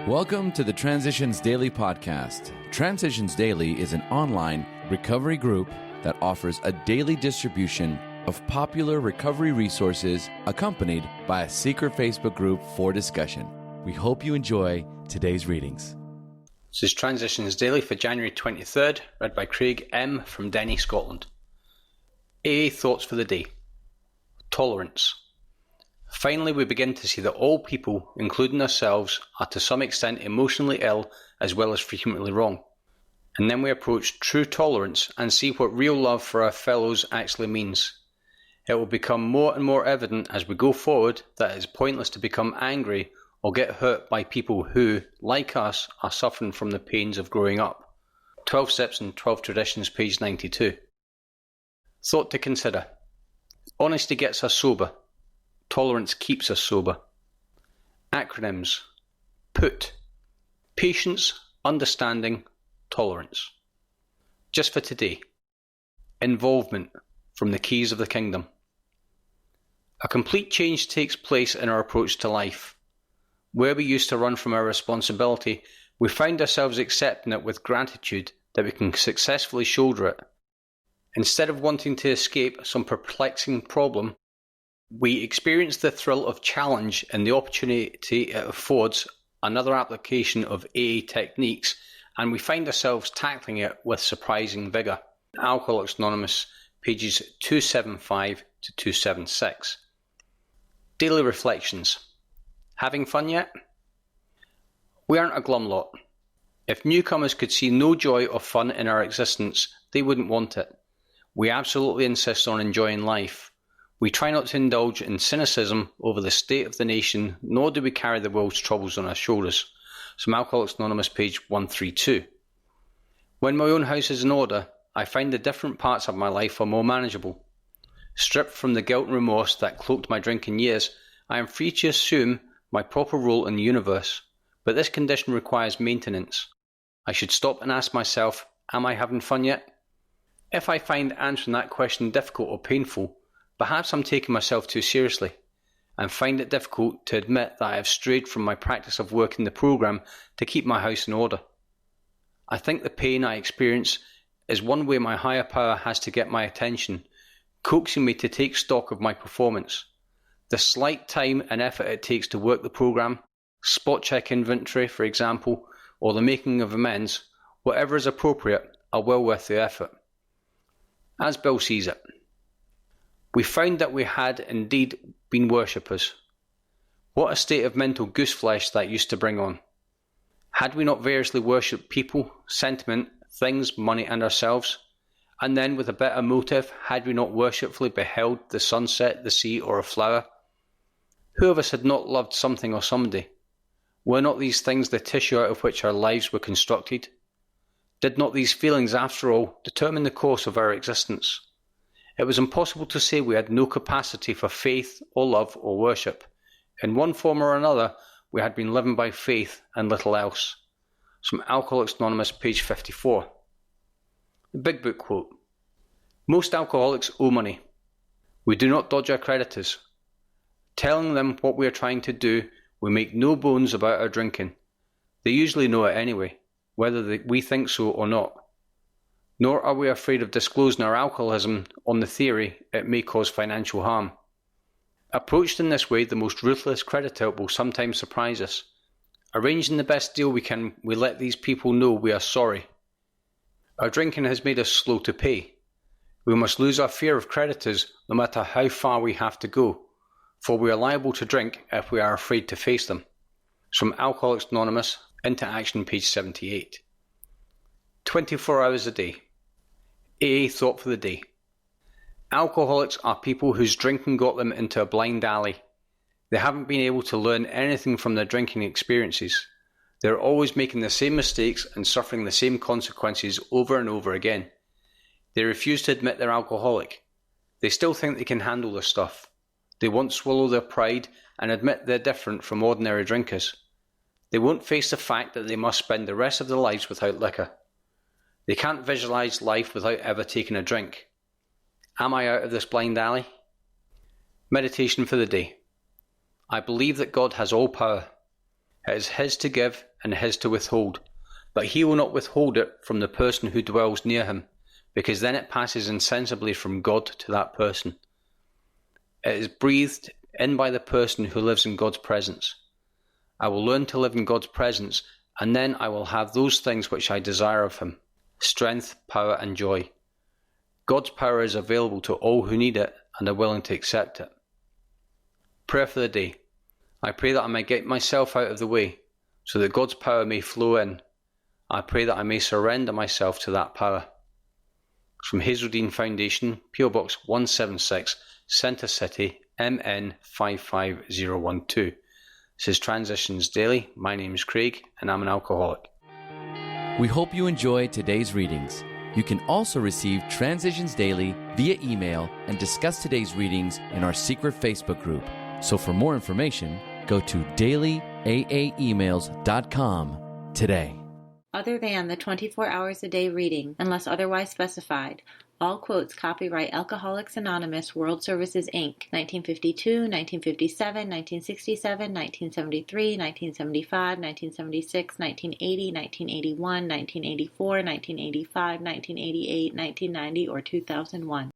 Welcome to the Transitions Daily podcast. Transitions Daily is an online recovery group that offers a daily distribution of popular recovery resources accompanied by a secret Facebook group for discussion. We hope you enjoy today's readings. This is Transitions Daily for January 23rd, read by Craig M. from Denny, Scotland. AA Thoughts for the Day. Tolerance. Finally, we begin to see that all people, including ourselves, are to some extent emotionally ill as well as frequently wrong. And then we approach true tolerance and see what real love for our fellows actually means. It will become more and more evident as we go forward that it is pointless to become angry or get hurt by people who, like us, are suffering from the pains of growing up. 12 Steps and 12 Traditions, page 92. Thought to consider. Honesty gets us sober. Tolerance keeps us sober. Acronyms. PUT. Patience, understanding, tolerance. Just for today. Involvement, from the Keys of the Kingdom. A complete change takes place in our approach to life. Where we used to run from our responsibility, we find ourselves accepting it with gratitude that we can successfully shoulder it. Instead of wanting to escape some perplexing problem, we experience the thrill of challenge and the opportunity it affords another application of AA techniques, and we find ourselves tackling it with surprising vigour. Alcoholics Anonymous, pages 275 to 276. Daily Reflections. Having fun yet? We aren't a glum lot. If newcomers could see no joy or fun in our existence, they wouldn't want it. We absolutely insist on enjoying life. We try not to indulge in cynicism over the state of the nation, nor do we carry the world's troubles on our shoulders. From Alcoholics Anonymous, page 132. When my own house is in order, I find the different parts of my life are more manageable. Stripped from the guilt and remorse that cloaked my drinking years, I am free to assume my proper role in the universe, but this condition requires maintenance. I should stop and ask myself, am I having fun yet? If I find answering that question difficult or painful, perhaps I'm taking myself too seriously, and find it difficult to admit that I have strayed from my practice of working the program to keep my house in order. I think the pain I experience is one way my higher power has to get my attention, coaxing me to take stock of my performance. The slight time and effort it takes to work the program, spot check inventory, for example, or the making of amends, whatever is appropriate, are well worth the effort. As Bill sees it. We found that we had indeed been worshippers. What a state of mental gooseflesh that used to bring on. Had we not variously worshipped people, sentiment, things, money and ourselves? And then with a better motive, had we not worshipfully beheld the sunset, the sea or a flower? Who of us had not loved something or somebody? Were not these things the tissue out of which our lives were constructed? Did not these feelings, after all, determine the course of our existence? It was impossible to say we had no capacity for faith or love or worship. In one form or another, we had been living by faith and little else. From Alcoholics Anonymous, page 54. The Big Book quote. Most alcoholics owe money. We do not dodge our creditors. Telling them what we are trying to do, we make no bones about our drinking. They usually know it anyway, whether we think so or not. Nor are we afraid of disclosing our alcoholism on the theory it may cause financial harm. Approached in this way, the most ruthless creditor will sometimes surprise us. Arranging the best deal we can, we let these people know we are sorry. Our drinking has made us slow to pay. We must lose our fear of creditors no matter how far we have to go, for we are liable to drink if we are afraid to face them. From Alcoholics Anonymous, Into Action, page 78. 24 hours a day. AA Thought for the Day. Alcoholics are people whose drinking got them into a blind alley. They haven't been able to learn anything from their drinking experiences. They're always making the same mistakes and suffering the same consequences over and over again. They refuse to admit they're alcoholic. They still think they can handle their stuff. They won't swallow their pride and admit they're different from ordinary drinkers. They won't face the fact that they must spend the rest of their lives without liquor. They can't visualize life without ever taking a drink. Am I out of this blind alley? Meditation for the day. I believe that God has all power. It is his to give and his to withhold, but he will not withhold it from the person who dwells near him, because then it passes insensibly from God to that person. It is breathed in by the person who lives in God's presence. I will learn to live in God's presence, and then I will have those things which I desire of him: strength, power, and joy. God's power is available to all who need it and are willing to accept it. Prayer for the day. I pray that I may get myself out of the way, so that God's power may flow in. I pray that I may surrender myself to that power. From Hazeldean Foundation, PO Box 176, Centre City, MN 55012. This is Transitions Daily. My name is Craig, and I'm an alcoholic. We hope you enjoyed today's readings. You can also receive Transitions Daily via email and discuss today's readings in our secret Facebook group. So for more information, go to dailyaaemails.com today. Other than the 24 hours a day reading, unless otherwise specified, all quotes copyright Alcoholics Anonymous World Services, Inc., 1952, 1957, 1967, 1973, 1975, 1976, 1980, 1981, 1984, 1985, 1988, 1990, or 2001.